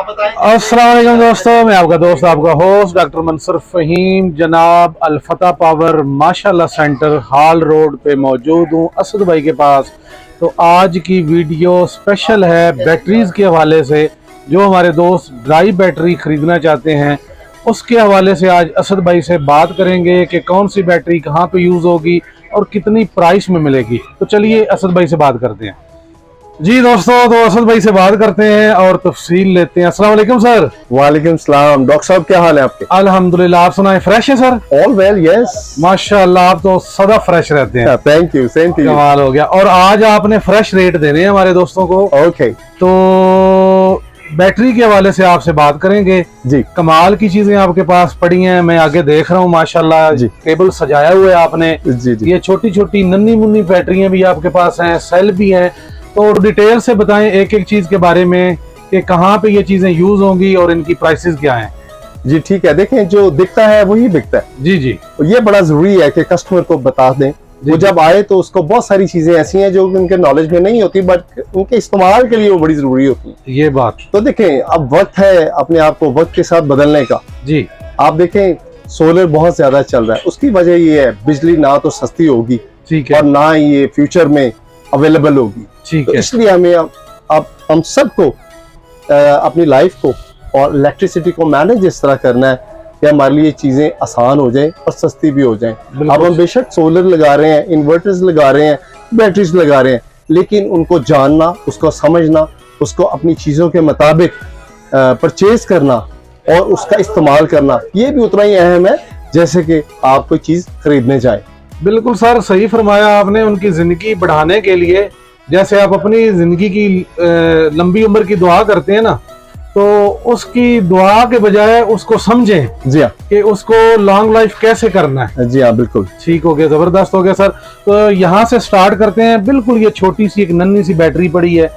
बताएं। अस्सलाम वालेकुम दोस्तों, मैं आपका दोस्त आपका होस्ट डॉक्टर मंसूर फहीम जनाब अल-फतह पावर माशाल्लाह सेंटर हाल रोड पे मौजूद हूँ असद भाई के पास। तो आज की वीडियो स्पेशल है बैटरीज के हवाले से। जो हमारे दोस्त ड्राई बैटरी खरीदना चाहते हैं उसके हवाले से आज असद भाई से बात करेंगे कि कौन सी बैटरी कहाँ पे यूज़ होगी और कितनी प्राइस में मिलेगी। तो चलिए असद भाई से बात करते हैं। जी दोस्तों, तो असद भाई से बात करते हैं और तफसील लेते हैं। अस्सलाम वालेकुम सर। वालेकुम सलाम। डॉक्टर साहब क्या हाल है आपके? अल्हम्दुलिल्लाह, आप सुनाए फ्रेश है सर? ऑल वेल, यस माशाल्लाह, आप तो सदा फ्रेश रहते हैं। Thank you, same to you. कमाल हो गया। और आज आपने फ्रेश रेट देने हैं हमारे दोस्तों को। ओके तो बैटरी के हवाले से आपसे बात करेंगे। जी कमाल की चीजें आपके पास पड़ी हैं, मैं आगे देख रहा हूँ माशाल्लाह। जी। टेबल सजाया हुआ है आपने। जी जी। ये छोटी छोटी नन्ही मुन्नी बैटरियां भी आपके पास हैं, सेल भी हैं। तो डिटेल से बताएं एक एक चीज के बारे में कि कहाँ पे ये चीजें यूज होंगी और इनकी प्राइसेस क्या हैं। जी ठीक है। देखें, जो दिखता है वही बिकता है। जी जी। और ये बड़ा जरूरी है कि कस्टमर को बता दें। वो जब आए तो उसको बहुत सारी चीजें ऐसी हैं जो उनके नॉलेज में नहीं होती, बट उनके इस्तेमाल के लिए वो बड़ी जरूरी होती है। ये बात तो देखें, अब वक्त है अपने आप को वक्त के साथ बदलने का। जी। आप देखें, सोलर बहुत ज्यादा चल रहा है। उसकी वजह ये है, बिजली ना तो सस्ती होगी ठीक है और ना ये फ्यूचर में अवेलेबल होगी। ठीक तो है। इसलिए हमें अब हम सबको अपनी लाइफ को और इलेक्ट्रिसिटी को मैनेज इस तरह करना है कि हमारे लिए चीजें आसान हो जाएं और सस्ती भी हो जाएं। अब हम बेशक सोलर लगा रहे हैं, इन्वर्टर्स लगा रहे हैं, बैटरीज लगा रहे हैं, लेकिन उनको जानना, उसको समझना, उसको अपनी चीजों के मुताबिक परचेज करना और उसका इस्तेमाल करना, ये भी उतना ही अहम है जैसे कि आप कोई चीज खरीदने जाए। बिल्कुल सर, सही फरमाया आपने। उनकी जिंदगी बढ़ाने के लिए जैसे आप अपनी जिंदगी की लंबी उम्र की दुआ करते हैं ना, तो उसकी दुआ के बजाय उसको समझें जी हाँ, कि उसको लॉन्ग लाइफ कैसे करना है। जी हाँ, बिल्कुल ठीक हो गया, जबरदस्त हो गया सर। तो यहाँ से स्टार्ट करते हैं। बिल्कुल ये छोटी सी एक नन्ही सी बैटरी पड़ी है,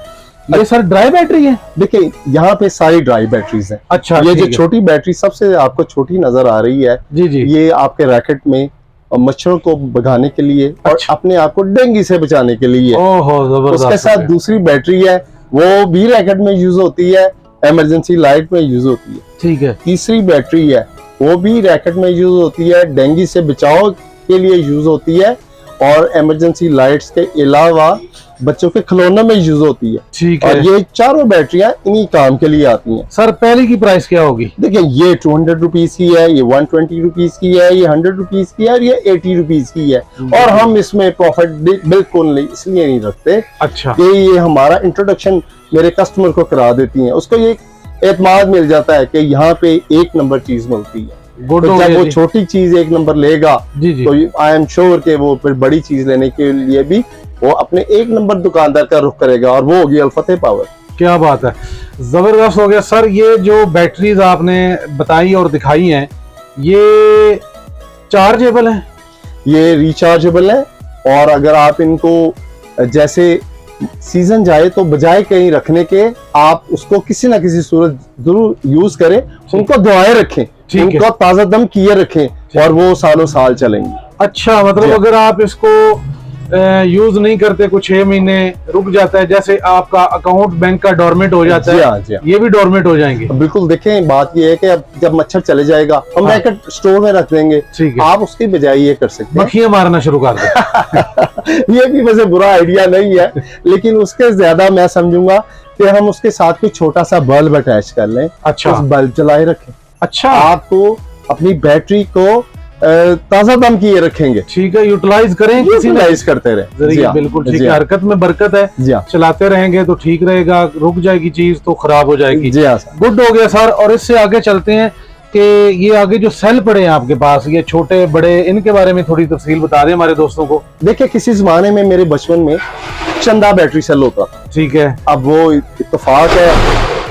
ये सर ड्राई बैटरी है? देखिए, यहाँ पे सारी ड्राई बैटरीज हैं। अच्छा, ये जो ठीक है। छोटी बैटरी सबसे आपको छोटी नजर आ रही है, जी जी। ये आपके रैकेट में मच्छरों को भगाने के लिए और अच्छा। अपने आप को डेंगू से बचाने के लिए। ओहो, जबरदस्त। उसके साथ दूसरी बैटरी है, वो भी रैकेट में यूज होती है, इमरजेंसी लाइट में यूज होती है। ठीक है। तीसरी बैटरी है, वो भी रैकेट में यूज होती है, डेंगू से बचाव के लिए यूज होती है और इमरजेंसी लाइट्स के अलावा बच्चों के खिलौनों में यूज होती है। ठीक और है। ये चारों बैटरियां इन्हीं काम के लिए आती हैं। सर पहली की प्राइस क्या होगी? देखिए, ये 200 रुपीज की है, ये 120 रुपीज की है, ये 100 रुपीज की है और ये 80 रुपीज की है। और हम इसमें प्रॉफिट बिल्कुल नहीं इसलिए नहीं रखते अच्छा। कि ये हमारा इंट्रोडक्शन मेरे कस्टमर को करा देती है, उसको ये एतमाद मिल जाता है कि यहाँ पे एक नंबर चीज मिलती है। गुड तो हो जब गया वो जी। छोटी चीज एक नंबर लेगा जी जी। तो आई एम श्योर कि वो फिर बड़ी चीज लेने के लिए भी वो अपने एक नंबर दुकानदार का रुख करेगा और वो होगी अल-फतह पावर। क्या बात है, जबरदस्त हो गया सर। ये जो बैटरीज आपने बताई और दिखाई हैं, ये चार्जेबल है? ये रिचार्जेबल है और अगर आप इनको जैसे सीजन जाए तो बजाय कहीं रखने के आप उसको किसी ना किसी सूरत जरूर यूज करें, उनको दुआएं रखें, ठीक है। उनको ताजा दम किए रखें और वो सालों साल चलेंगे। अच्छा, मतलब जी। अगर आप इसको यूज नहीं करते, कुछ 6 महीने रुक जाता है, जैसे आपका अकाउंट बैंक का डोरमेट हो जाता जी है, हाँ, जी हाँ। ये भी डोरमेट हो जाएंगे? बिल्कुल। देखें, बात ये है कि अब जब मच्छर चले जाएगा हम हाँ। रैकेट स्टोर में रख देंगे, ठीक है। आप उसकी बजाय ये कर सकते हैं। मक्खियां मारना शुरू कर दे। ये भी वैसे बुरा आइडिया नहीं है, लेकिन उसके ज्यादा मैं समझूंगा कि हम उसके साथ कोई छोटा सा बल्ब अटैच कर लें। अच्छा। उस बल्ब जलाए रखें। अच्छा, आपको अपनी बैटरी को ताजा दम किए रखेंगे, ठीक है। यूटिलाइज करें, किसी ने यूटिलाइज करते रहे। जी जरिए। हाँ, बिल्कुल ठीक जी है, हाँ, हरकत में बरकत है। जी हाँ, चलाते रहेंगे तो ठीक रहेगा, रुक जाएगी चीज तो खराब हो जाएगी। जी हाँ सर। गुड हो गया सर। और इससे आगे चलते हैं कि ये आगे जो सेल पड़े हैं आपके पास, ये छोटे बड़े, इनके बारे में थोड़ी तफसील बता दें हमारे दोस्तों को। देखिए, किसी जमाने में मेरे बचपन में चंदा बैटरी सेल होता था। ठीक है। अब वो इत्तेफाक है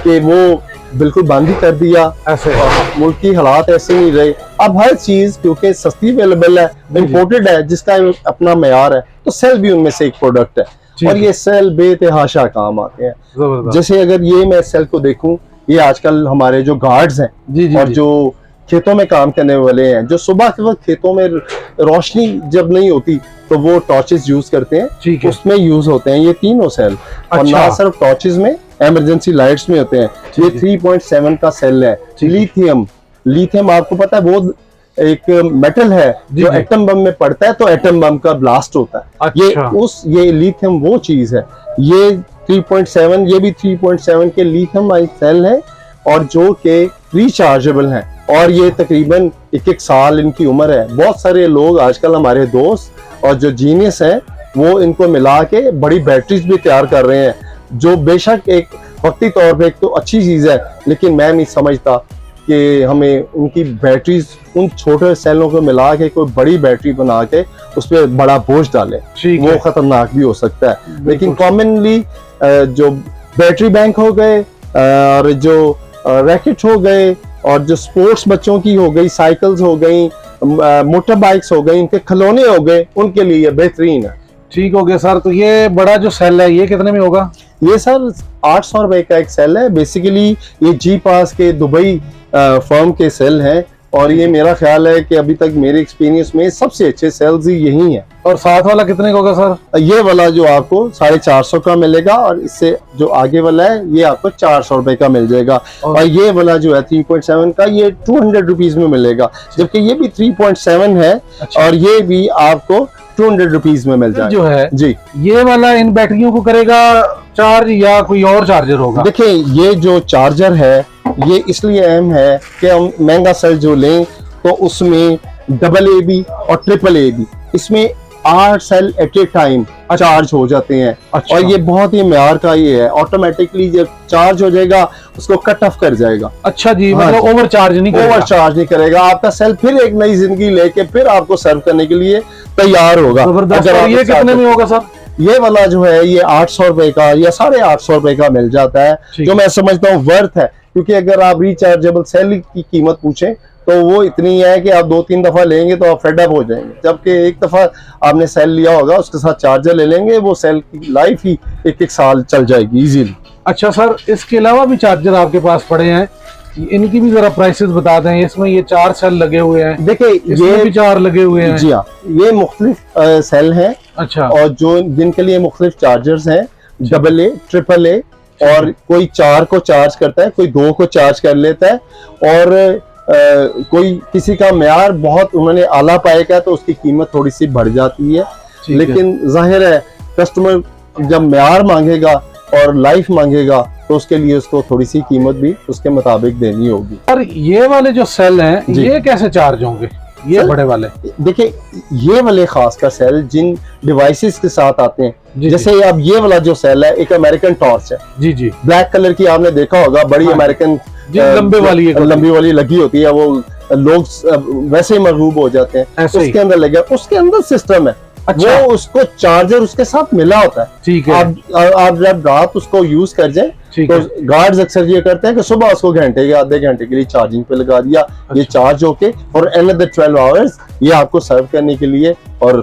कि वो बिल्कुल बंद ही कर दिया ऐसे और मुल्क की हालात ऐसे नहीं रहे। अब हर चीज क्योंकि सस्ती अवेलेबल है, इम्पोर्टेड है, जिसका अपना मेयार है, तो सेल भी उनमें से एक प्रोडक्ट है और ये सेल बेतहाशा काम आते हैं। जबरदस्त। जैसे अगर ये मैं सेल को देखूं, ये आजकल हमारे जो गार्ड्स हैं जी जी और जी। जो खेतों में काम करने वाले हैं, जो सुबह के वक्त खेतों में रोशनी जब नहीं होती तो वो टॉर्चेस यूज करते हैं, ठीक है। उसमें यूज होते हैं ये तीनों सेल। और अच्छा। ना सिर्फ टॉर्चेस में, इमरजेंसी लाइट्स में होते हैं। ये 3.7 का सेल है। लिथियम आपको पता है वो एक मेटल है जो एटम बम में पड़ता है तो एटम बम का ब्लास्ट होता है। अच्छा। ये लिथियम वो चीज है। ये 3.7, ये भी 3.7 के लिथियम आयन सेल है और जो कि रिचार्जेबल हैं और ये तकरीबन 1-1 साल इनकी उम्र है। बहुत सारे लोग आजकल हमारे दोस्त और जो जीनियस हैं वो इनको मिला के बड़ी बैटरीज भी तैयार कर रहे हैं, जो बेशक एक वक्ती तौर पे एक तो अच्छी चीज है, लेकिन मैं नहीं समझता कि हमें उनकी बैटरीज उन छोटे सेलों को मिला के कोई बड़ी बैटरी बना के उस पर बड़ा बोझ डाले, वो खतरनाक भी हो सकता है। लेकिन कॉमनली जो बैटरी बैंक हो गए और जो रैकेट हो गए और जो स्पोर्ट्स बच्चों की हो गई, साइकिल्स हो गई, मोटर बाइक्स हो गई, इनके खिलौने हो गए, उनके लिए बेहतरीन है। ठीक हो गया सर। तो ये बड़ा जो सेल है ये कितने में होगा? ये सर 800 रुपए का एक सेल है। बेसिकली ये जी पास के दुबई फर्म के सेल हैं और ये मेरा ख्याल है कि अभी तक मेरे एक्सपीरियंस में सबसे अच्छे सेल्स ही यही हैं। और साथ वाला कितने का होगा सर? ये वाला जो आपको 450 का मिलेगा और इससे जो आगे वाला है ये आपको 400 रुपए का मिल जाएगा। और ये वाला जो है 3.7 का ये 200 रुपीज में मिलेगा, जबकि ये भी 3.7 है। अच्छा। और ये भी आपको 200 रुपीज में मिल जाएगा जो है जी। ये वाला इन बैटरियों को करेगा चार्ज या कोई और चार्जर होगा? देखिए ये जो चार्जर है ये इसलिए अहम है कि हम महंगा सेल जो लें तो उसमें AA और AAA इसमें 8 cell at a time charge हो जाते हैं। अच्छा। और ये बहुत ही म्यार का ये है, ऑटोमेटिकली जब चार्ज हो जाएगा उसको कट ऑफ कर जाएगा। अच्छा जी। मतलब ओवर चार्ज नहीं करेगा। आपका सेल फिर एक नई जिंदगी लेके फिर आपको सर्व करने के लिए तैयार होगा। ये कितने में होगा सर? ये वाला जो है ये 800 रुपए का या 850 रुपए का मिल जाता है, जो मैं समझता हूँ वर्थ है। क्योंकि अगर आप रिचार्जेबल सेल की कीमत पूछें तो वो इतनी है कि आप 2-3 दफा लेंगे तो आप फेड अप हो जाएंगे, जबकि एक दफा आपने सेल लिया होगा उसके साथ चार्जर ले लेंगे, वो सेल की लाइफ ही 1-1 साल चल जाएगी इजीली। अच्छा सर, इसके अलावा भी चार्जर आपके पास पड़े हैं, इनकी भी जरा प्राइसेस बता दें। इसमें ये 4 सेल लगे हुए हैं, देखिए ये भी 4 लगे हुए हैं। जी हाँ, ये मुख्तलिफ सेल हैं। अच्छा। और जो जिनके लिए मुख्तलिफ चार्जर्स हैं, AA, AAA, और कोई 4 को चार्ज करता है, कोई 2 को चार्ज कर लेता है, और कोई किसी का म्यार बहुत उन्होंने आला पाएगा तो उसकी कीमत थोड़ी सी बढ़ जाती है। लेकिन जाहिर है कस्टमर जब म्यार मांगेगा और लाइफ मांगेगा तो उसके लिए उसको थोड़ी सी कीमत भी उसके मुताबिक देनी होगी। और ये वाले जो सेल हैं ये कैसे चार्ज होंगे? ये बड़े वाले देखिए ये वाले खासकर सेल जिन डिवाइसेस के साथ आते हैं, जैसे अब ये वाला जो सेल है एक अमेरिकन टॉर्च है। जी जी। ब्लैक कलर की आपने देखा होगा, बड़ी अमेरिकन लंबी वाली लगी होती है, वो लोग वैसे ही मरगूब हो जाते हैं। उसके अंदर लगे, उसके अंदर सिस्टम है। अच्छा। वो उसको चार्जर उसके साथ मिला होता है। ठीक है। आप जब रात उसको यूज कर जाए तो गार्ड्स अक्सर ये करते हैं कि सुबह उसको घंटे या आधे घंटे के लिए चार्जिंग पे लगा दिया। अच्छा। ये चार्ज होके और अनदर 12 आवर्स ये आपको सर्व करने के लिए और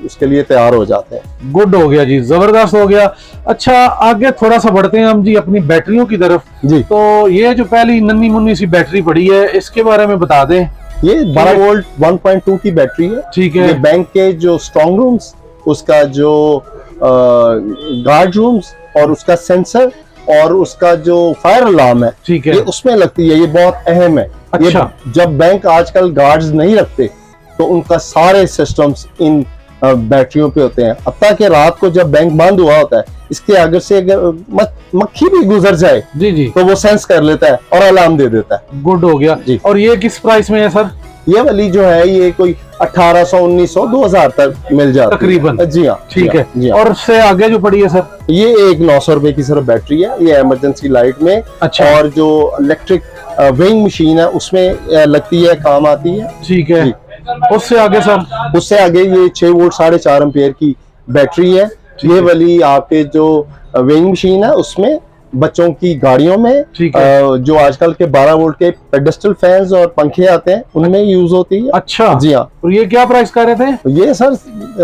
उसके लिए तैयार हो जाते हैं। गुड हो गया जी, जबरदस्त हो गया। अच्छा आगे थोड़ा सा बढ़ते हैं हम जी अपनी बैटरियों की तरफ जी। तो ये जो पहली नन्ही मुन्नी सी बैटरी पड़ी है इसके बारे में बता दें। ये 12 वोल्ट 1.2 की बैटरी है। ठीक है। ये बैंक के जो स्ट्रॉन्ग रूम्स, उसका जो गार्ड रूम्स और उसका सेंसर और उसका जो फायर अलार्म है, ठीक है, ये उसमें लगती है। ये बहुत अहम है। अच्छा। ये जब बैंक आजकल गार्ड्स नहीं रखते तो उनका सारे सिस्टम्स इन बैटरियों पे होते हैं। अब तक रात को जब बैंक बंद हुआ होता है, इसके आगे से अगर मक्खी भी गुजर जाए जी जी तो वो सेंस कर लेता है और अलार्म दे देता है। गुड हो गया जी। और ये किस प्राइस में है सर? ये वाली जो है ये कोई 1800, 1900, 2000 तक मिल जाती है तकरीबन। जी हाँ। ठीक है जी। और उससे आगे जो पड़ी है सर? ये एक 900 रुपए की सिर्फ बैटरी है, ये इमरजेंसी लाइट में। अच्छा। और जो इलेक्ट्रिक वेइंग मशीन है उसमें लगती है, काम आती है। ठीक है। उससे आगे सर? उससे आगे ये 6 वोल्ट 4.5 एम्पियर की बैटरी है। ये वाली आपके जो वेइंग मशीन है उसमें, बच्चों की गाड़ियों में, जो आजकल के 12 वोल्ट के पेडेस्टल फैंस और पंखे आते हैं उनमें यूज होती है। अच्छा जी हाँ। और ये क्या प्राइस कर रहे थे? ये सर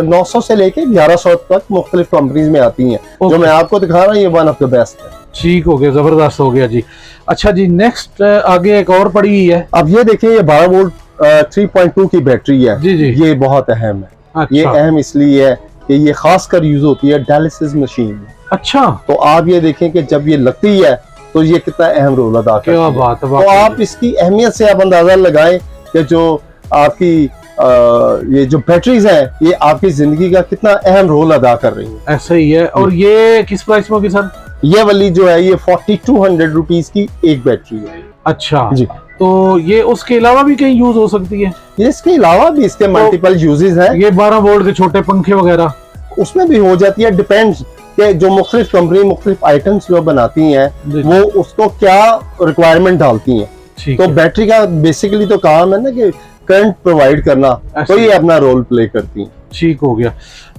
900 से लेके 1100 तक मुख्तलिफ कंपनीज में आती हैं। जो मैं आपको दिखा रहा हूँ ये वन ऑफ द बेस्ट है। ठीक हो गया, जबरदस्त हो गया जी। अच्छा जी, नेक्स्ट आगे एक और पड़ी है। अब ये देखिए ये 12 वोल्ट 3.2 की बैटरी है। जी जी। ये बहुत अहम है। अच्छा। ये अहम इसलिए है कि ये खासकर यूज होती है डायलिसिस मशीन में। अच्छा, तो आप ये देखें कि जब ये लगती है तो ये कितना अहम रोल अदा करती क्या है। बात है, तो आप इसकी अहमियत से आप अंदाजा लगाएं कि जो आपकी ये जो बैटरीज हैं ये आपकी जिंदगी का कितना अहम रोल अदा कर रही हैं। ऐसा ही है। और ये किस प्राइस में होगी सर? ये वाली जो है ये 4200 रुपीज की एक बैटरी है। अच्छा जी, तो ये उसके अलावा भी कहीं यूज हो सकती है? ये इसके अलावा भी इसके मल्टीपल यूजेस हैं। ये 12 वोल्ट के छोटे पंखे वगैरह उसमें भी हो जाती है, डिपेंड्स कि जो मुख्तलिफ कंपनी मुख्तलिफ आइटम्स जो बनाती हैं जी। वो उसको क्या रिक्वायरमेंट डालती हैं। ठीक तो है। बैटरी का बेसिकली तो काम है ना कि करंट प्रोवाइड करना, ऐसे। तो ये अपना रोल प्ले करती हैं। ठीक हो गया।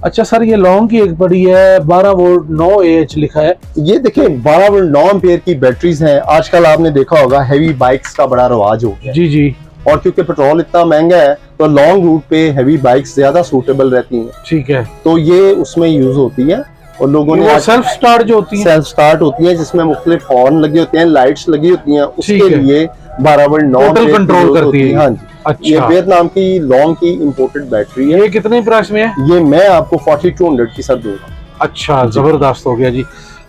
अच्छा सर, ये लॉन्ग की एक बड़ी है 12 वोल्ट 9 AH लिखा है। ये देखें 12 वोल्ट 9 एम्पीयर की बैटरीज हैं। आजकल आपने देखा होगा हैवी बाइक्स का बड़ा रवाज हो गया, जी जी, और क्योंकि पेट्रोल इतना महंगा है तो लॉन्ग रूट पे हैवी बाइक्स ज्यादा सूटेबल रहती हैं। ठीक है। तो ये उसमें यूज होती है, और लोगों ने वो सेल्फ स्टार्ट जो होती है? सेल्फ स्टार्ट होती है जिसमें मुख्तलिफ हॉर्न लगे होते हैं, लाइट्स लगी होती हैं, उसके ठीक है। लिए 12 वोल्ट 9 टोटल कंट्रोल करती है। हाँ जी। ये अच्छा, वियतनाम की लॉन्ग की इंपोर्टेड बैटरी है। ये कितने प्राइस में है? ये मैं आपको 4200 की सर दूंगा। अच्छा, जबरदस्त हो गया जी।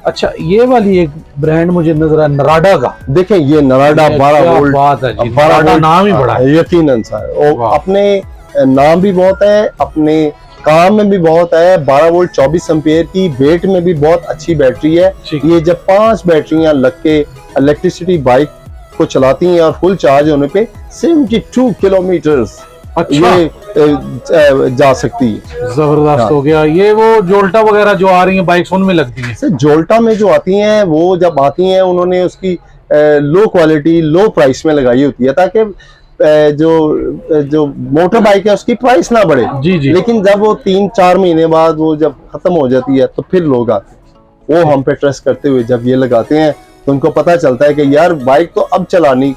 अच्छा, ये वाली एक ब्रांड मुझे नजर आया नराडा का। देखें ये नराडा ये 12 क्या वोल्ट बात है जी, 12 नराडा वोल्ट नाम ही बड़ा है। यकीनन सर, और वाह। अपने नाम भी बहुत है, अपने काम में भी बहुत है। 12 वोल्ट 24 एम्पीयर की वेट में भी बहुत अच्छी बैटरी है। ठीक। ये जब 5 बैटरियां लग के इलेक्ट्रिसिटी बाइक को चलाती हैं और फुल चार्ज होने पे 72 किलोमीटर्स अच्छा, ये जा सकती है। जबरदस्त हाँ। हो गया। ये वो जोल्टा वगैरह जो आ रही है बाइक्स उनमें लगती है? सर जोल्टा में जो आती हैं वो जब आती हैं उन्होंने उसकी लो क्वालिटी लो प्राइस में लगाई होती है ताकि जो मोटर बाइक है उसकी प्राइस ना बढ़े। जी जी। लेकिन जब वो 3-4 महीने बाद वो जब खत्म हो जाती है तो फिर लोग आते हैं, वो हम पे ट्रस्ट करते हुए जब ये लगाते हैं तो उनको पता चलता है कि यार बाइक तो अब चलाने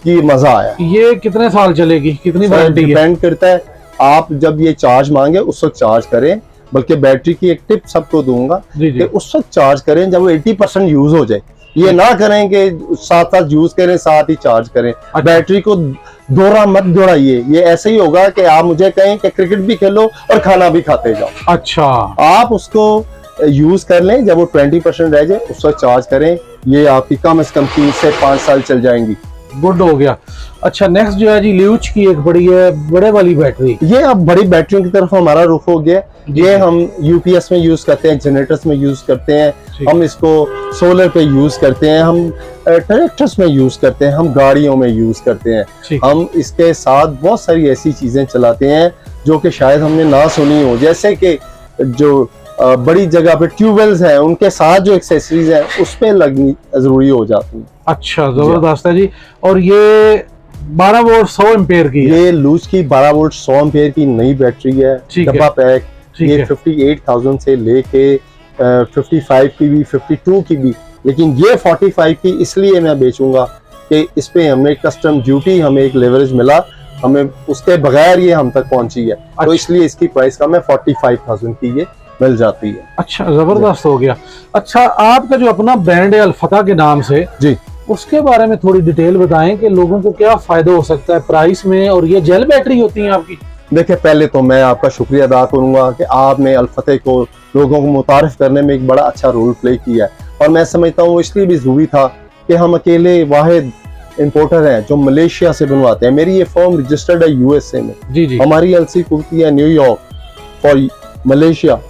की मजा आया। ये कितने साल चलेगी, कितनी वारंटी है? डिपेंड करता है, आप जब ये चार्ज मांगे उस वक्त चार्ज करें, बल्कि बैटरी की एक टिप सबको दूंगा जी कि जी। उस वक्त चार्ज करें जब वो 80% यूज हो जाए। ये ना करें कि साथ साथ यूज करें साथ ही चार्ज करें। बैटरी को दोहरा मत दोहराइए। ये ऐसे ही होगा कि आप मुझे कहें कि क्रिकेट भी खेलो और खाना भी खाते जाओ। अच्छा, आप उसको यूज कर लें, जब वो 20% रह जाए उस वक्त चार्ज करें। ये आपकी कम से कम 3 से 5 साल चल जाएंगी। गुड हो गया। अच्छा, नेक्स्ट जो है जी ल्यूच की एक बड़ी है, बड़े वाली बैटरी। ये अब बड़ी बैटरियों की तरफ हमारा रुख हो गया। ये हम यूपीएस में यूज करते हैं, जनरेटर्स में यूज करते हैं, हम इसको सोलर पे यूज करते हैं, हम ट्रैक्टर्स में यूज करते हैं, हम गाड़ियों में यूज करते हैं। हम इसके साथ बहुत सारी ऐसी चीजें चलाते हैं जो कि शायद हमने ना सुनी हो, जैसे कि जो बड़ी जगह पे ट्यूबवेल्स हैं उनके साथ जो एक्सेसरीज हैं उस पे लगनी जरूरी हो जाती है। अच्छा, जबरदस्त है जी। और ये 12 वोल्ट 100 एम्पेयर की है। ये लूज की 12 वोल्ट 100 एम्पेयर की नई बैटरी है, डब्बा पैक। ये 58,000 से लेके 55 की भी 52 की भी, लेकिन ये 45 की इसलिए मैं बेचूंगा कि इस पे हमें कस्टम ड्यूटी, हमें एक लेवरेज मिला, हमें उसके बगैर ये हम तक पहुंची है। तो इसलिए इसकी प्राइस का मैं 45,000 की ये मिल जाती है। अच्छा, जबरदस्त हो गया। अच्छा, आपका जो अपना ब्रांड है अल्फता के नाम से जी, उसके बारे में थोड़ी डिटेल बताएं कि लोगों को क्या फायदा हो सकता है प्राइस में। और ये जेल बैटरी होती है आपकी? देखिए पहले तो मैं आपका शुक्रिया अदा करूंगा कि आपने अल्फते को लोगों को मुतारिफ करने में एक बड़ा अच्छा रोल प्ले किया है, और मैं समझता हूँ इसलिए भी जरूरी था कि हम अकेले वाहिद इंपोर्टर हैं जो मलेशिया से बनवाते हैं। मेरी ये फर्म रजिस्टर्ड है यूएसए में। जी जी। हमारी एलसी खुलती है न्यूयॉर्क और मलेशिया,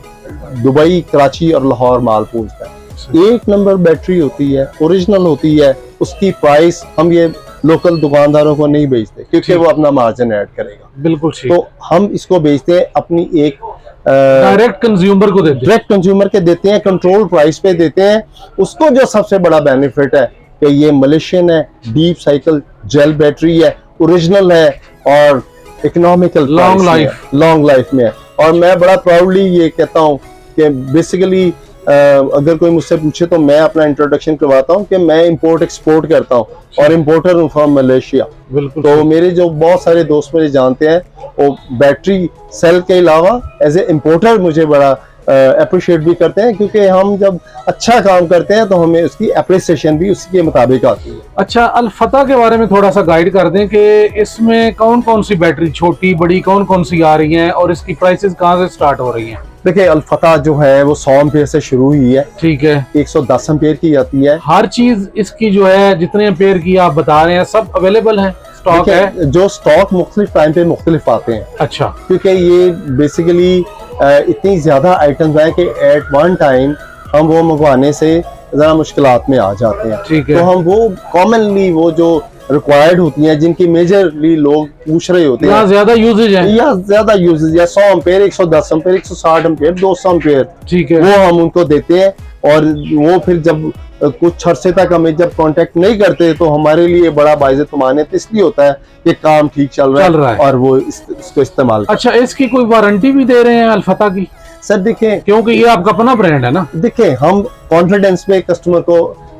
दुबई, कराची और लाहौर माल पहुंचता है। 1 नंबर बैटरी होती है, ओरिजिनल होती है। उसकी प्राइस हम ये लोकल दुकानदारों को नहीं बेचते क्योंकि वो अपना मार्जिन ऐड करेगा। बिल्कुल ठीक। तो हम इसको बेचते हैं अपनी एक डायरेक्ट कंज्यूमर को देते हैं। डायरेक्ट कंज्यूमर के देते हैं, कंट्रोल प्राइस पे देते हैं। उसको जो सबसे बड़ा बेनिफिट है कि ये मलेशियन है, डीप साइकिल जेल बैटरी है, ओरिजिनल है और इकोनॉमिकल, लॉन्ग लाइफ में है। और मैं बड़ा प्राउडली ये कहता हूँ कि बेसिकली अगर कोई मुझसे पूछे तो मैं अपना इंट्रोडक्शन करवाता हूँ कि मैं इंपोर्ट एक्सपोर्ट करता हूँ और इंपोर्टर हूँ फ्रॉम मलेशिया। बिल्कुल। तो मेरे जो बहुत सारे दोस्त मुझे जानते हैं वो बैटरी सेल के अलावा एज ए इंपोर्टर मुझे बड़ा अप्रिशिएट भी करते हैं, क्योंकि हम जब अच्छा काम करते हैं तो हमें उसकी अप्रिसिएशन भी उसी के मुताबिक आती है। अच्छा, अल्फता के बारे में थोड़ा सा गाइड कर दें कि इसमें कौन कौन सी बैटरी, छोटी बड़ी, कौन कौन सी आ रही हैं और इसकी प्राइसेस कहाँ से स्टार्ट हो रही हैं? देखिए अल्फता जो है वो 100 एम्पेयर से शुरू हुई है, ठीक है। 110 एम्पेयर की आती है। हर चीज इसकी जो है जितने एम्पेयर की आप बता रहे हैं सब अवेलेबल है, स्टॉक है? जो स्टॉक मुख्तलिफ टाइम पे मुख्तलिफ आते हैं। अच्छा। क्योंकि ये बेसिकली इतनी ज्यादा आइटम्स हैं कि एट वन टाइम हम वो मंगवाने से जरा मुश्किलात में आ जाते हैं। ठीक है। तो हम वो कॉमनली वो जो रिक्वायर्ड होती हैं, जिनकी मेजरली लोग पूछ रहे होते हैं, ज्यादा यूजेज है या ज्यादा यूजेज, या 100 एम्पेयर, 110 एम्पेयर, 160 एम्पेयर, 200 एम्पेयर, ठीक है, वो हम उनको देते हैं। और वो फिर जब कुछ अरसे तक हमें जब कांटेक्ट नहीं करते तो हमारे लिए बड़ा बाइज़ तुमानियत इसलिए होता है कि काम ठीक चल रहा है और वो इसको इस्तेमाल। अच्छा, इसकी कोई वारंटी भी दे रहे हैं अल्फता की? सर देखें, क्योंकि ये आपका अपना ब्रांड है ना। देखें, हम कॉन्फिडेंस में कस्टमर को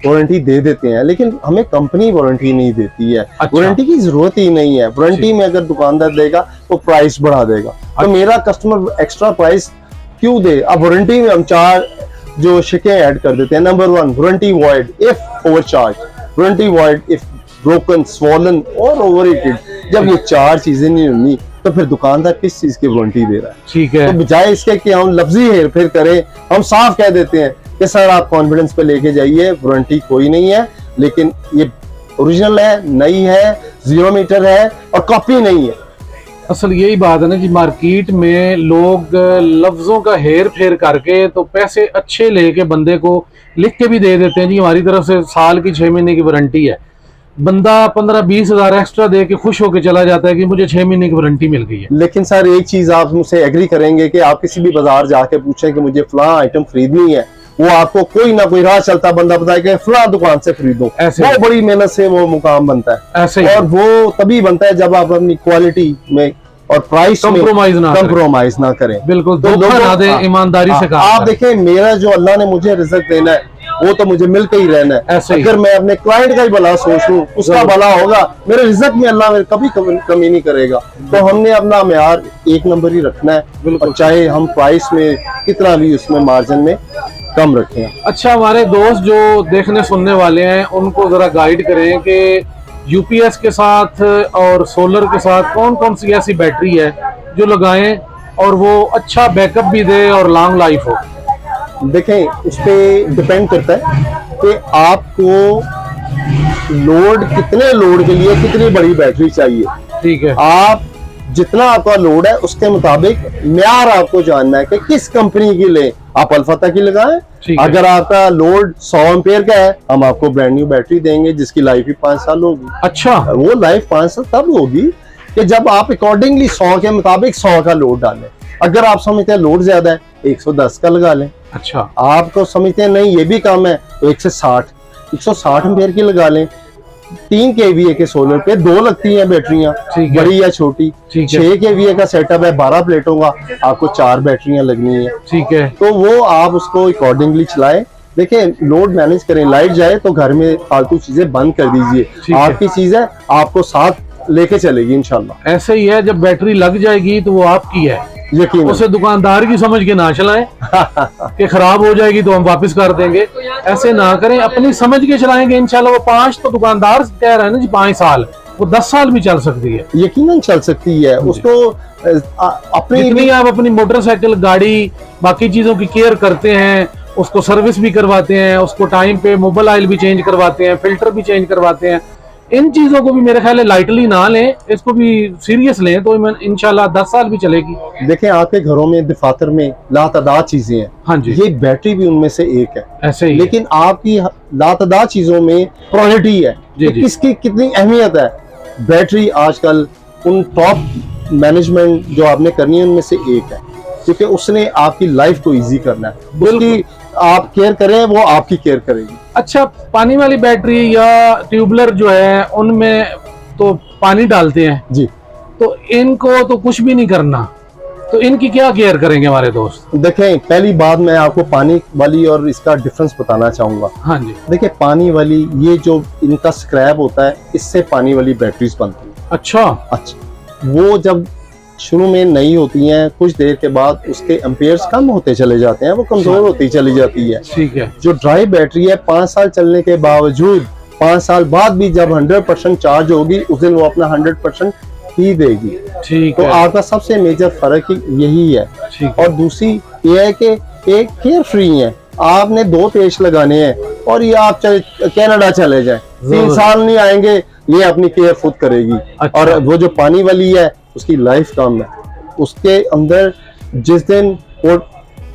वारंटी दे देते हैं, लेकिन हमें कंपनी वारंटी नहीं देती है। अच्छा। वारंटी की जरूरत ही नहीं है। वारंटी में अगर दुकानदार देगा तो प्राइस बढ़ा देगा। तो मेरा कस्टमर एक्स्ट्रा प्राइस क्यों दे? अब वारंटी में हम 4 जो शिकें ऐड कर देते हैं। Number 1, warranty void if overcharge, warranty void if broken, swollen और ओवरहीटेड। जब ये 4 चीजें नहीं होनी तो फिर दुकानदार किस चीज की वारंटी दे रहा है? ठीक है। तो बजाय इसके कि हम लफ्जी हेर फेर करें, हम साफ कह देते हैं कि सर आप कॉन्फिडेंस पे लेके जाइए, वारंटी कोई नहीं है, लेकिन ये ओरिजिनल है, नई है, 0 मीटर है और कॉपी नहीं है। असल यही बात है ना जी, मार्केट में लोग लफ्जों का हेर फेर करके तो पैसे अच्छे लेके बंदे को लिख के भी दे देते हैं जी हमारी तरफ से साल की 6 महीने की वारंटी है। बंदा 15-20 हजार एक्स्ट्रा दे के खुश होकर चला जाता है कि मुझे 6 महीने की वारंटी मिल गई है। लेकिन सर एक चीज आप मुझसे एग्री करेंगे कि आप किसी भी बाजार जाके पूछें कि मुझे फलां आइटम खरीदनी है, वो आपको कोई ना कोई राह चलता बंदा बताएगा फलां दुकान से खरीदो। वो बड़ी मेहनत से वो मुकाम बनता है ऐसे, और वो तभी बनता है जब आप अपनी क्वालिटी में और प्राइस में कंप्रोमाइज ना करें। बिल्कुल, धोखा ना दें, ईमानदारी से काम आप देखें, मेरा जो अल्लाह ने मुझे रिज़्क देना है वो तो मुझे मिल के ही रहना है। अगर मैं अपने क्लाइंट का ही भला सोच लूं, उसका भला होगा, मेरे रिज़्क में अल्लाह मेरे कभी कमी नहीं करेगा। तो हमने अपना मेयार 1 नंबर ही रखना है, और चाहे हम प्राइस में कितना भी उसमें मार्जिन में कम रखें। अच्छा, हमारे दोस्त जो देखने सुनने वाले हैं उनको जरा गाइड करें कि यूपीएस के साथ और सोलर के साथ कौन कौन सी ऐसी बैटरी है जो लगाएं और वो अच्छा बैकअप भी दे और लॉन्ग लाइफ हो। देखें, उस पर डिपेंड करता है कि आपको लोड, कितने लोड के लिए कितनी बड़ी बैटरी चाहिए। ठीक है, आप जितना आपका लोड है उसके मुताबिक म्यार आपको जानना है कि किस कंपनी की ले। आप अल्फता की लगाएं। अगर आपका लोड 100 एम्पेयर का है, हम आपको ब्रांड न्यू बैटरी देंगे जिसकी लाइफ ही 5 साल होगी। अच्छा, वो लाइफ 5 साल तब होगी कि जब आप अकॉर्डिंगली 100 के मुताबिक 100 का लोड डालें। अगर आप समझते हैं लोड ज्यादा है, 110 का लगा लें। अच्छा, आपको समझते हैं नहीं ये भी कम है, तो 160 एम्पेयर की लगा लें। 3 kVA के सोलर पे 2 लगती हैं बैटरियां, बड़ी या छोटी। 6 kVA का सेटअप है, 12 प्लेटों का, आपको 4 बैटरियां लगनी है। ठीक है, तो वो आप उसको अकॉर्डिंगली चलाएं। देखिए, लोड मैनेज करें। लाइट जाए तो घर में फालतू चीजें बंद कर दीजिए। आपकी चीज है, आपको साथ लेके चलेगी इंशाल्लाह। ऐसे ही है, जब बैटरी लग जाएगी तो वो आपकी है, यकीन। उसे दुकानदार की समझ के ना चलाएं कि खराब हो जाएगी तो हम वापस कर देंगे। ऐसे ना करें, अपनी समझ के चलाएंगे इंशाल्लाह। वो 5 तो दुकानदार कह रहा है ना जी 5 साल, वो 10 साल भी चल सकती है, यकीनन चल सकती है। उसको अपनी जितनी आप अपनी मोटरसाइकिल, गाड़ी, बाकी चीजों की केयर करते हैं, उसको सर्विस भी करवाते हैं, उसको टाइम पे मोबाइल ऑयल भी चेंज करवाते हैं, फिल्टर भी चेंज करवाते हैं, इन चीजों को भी मेरे ख्याल है लाइटली ना लें, इसको भी सीरियस लें तो इंशाल्लाह 10 साल भी चलेगी। देखें, आपके घरों में दफातर में लातादाद चीजें हैं। हाँ जी, ये बैटरी भी उनमें से एक है। ऐसे ही, लेकिन आपकी लातादाद चीजों में प्रायोरिटी है कि किसकी कितनी अहमियत है। बैटरी आजकल उन टॉप मैनेजमेंट जो आपने करनी है उनमें से एक है, क्योंकि उसने आपकी लाइफ को इजी करना है। उसकी आप केयर करें, वो आपकी केयर करेगी। अच्छा, पानी वाली बैटरी या ट्यूबलर जो है उनमें तो पानी डालते हैं जी, तो इनको तो कुछ भी नहीं करना, तो इनकी क्या केयर करेंगे हमारे दोस्त? देखें, पहली बात मैं आपको पानी वाली और इसका डिफरेंस बताना चाहूंगा। हाँ जी, देखिए, पानी वाली ये जो इनका स्क्रैप होता है, इससे पानी वाली बैटरीज बनती है। अच्छा, वो जब शुरू में नई होती हैं, कुछ देर के बाद उसके एम्पेयर्स कम होते चले जाते हैं, वो कमजोर होती चली जाती है। ठीक है, जो ड्राई बैटरी है 5 साल चलने के बावजूद 5 साल बाद भी जब 100% चार्ज होगी, उस दिन वो अपना 100% ही देगी। ठीक तो है, आपका सबसे मेजर फर्क यही है। ठीक और दूसरी ये है कि एक केयर फ्री है, आपने 2 पेश लगाने हैं और ये आप चले कनाडा चले जाएं, 3 साल नहीं आएंगे, ये अपनी केयर खुद करेगी। अच्छा। और वो जो पानी वाली है उसकी लाइफ कम है, उसके अंदर जिस दिन वो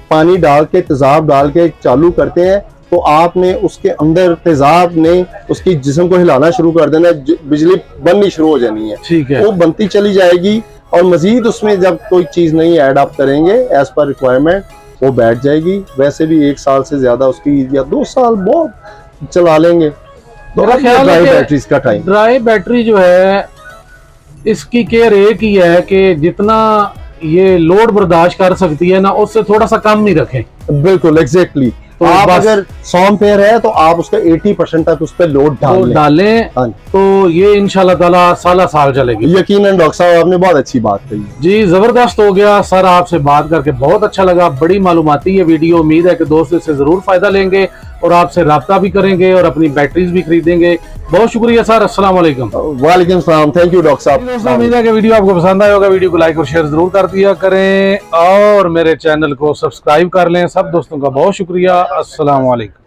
पानी डाल के तेजाब डाल के चालू करते हैं तो आपने उसके अंदर तेजाब ने उसकी जिस्म को हिलाना शुरू कर देना, बिजली बननी शुरू हो जानी है। ठीक है, वो बनती चली जाएगी और मजीद उसमें जब कोई चीज नहीं ऐड अप करेंगे एज पर रिक्वायरमेंट वो बैठ जाएगी। वैसे भी 1 साल से ज्यादा उसकी या 2 साल बहुत चला लेंगे। तो मेरा अब ये ख्याल है ड्राई कि बैटरीज का टाइम। ड्राई बैटरी जो है इसकी केयर एक ही है कि जितना ये लोड बर्दाश्त कर सकती है ना, उससे थोड़ा सा कम ही रखें। बिल्कुल एग्जैक्टली। तो आप बस- अगर 100 पेयर है तो आप उसका 80% तक उस पर लोड तो डाल लें। डालें हाँ तो ये इंशाल्लाह ताला साल चलेगी। यकीनन डॉक्टर साहब आपने बहुत अच्छी बात कही। जी जबरदस्त हो गया सर, आपसे बात करके बहुत अच्छा लगा, बड़ी मालूमाती ये वीडियो। उम्मीद है कि दोस्त इससे जरूर फायदा लेंगे और आपसे राब्ता भी करेंगे और अपनी बैटरीज भी खरीदेंगे। बहुत शुक्रिया सर, अस्सलाम वालेकुम। वालेकुम सलाम, थैंक यू डॉक्टर दोस्तों साहब। उम्मीद है कि वीडियो आपको पसंद आया होगा। वीडियो को लाइक और शेयर जरूर कर दिया करें और मेरे चैनल को सब्सक्राइब कर लें। सब दोस्तों का बहुत शुक्रिया, अस्सलाम वालेकुम।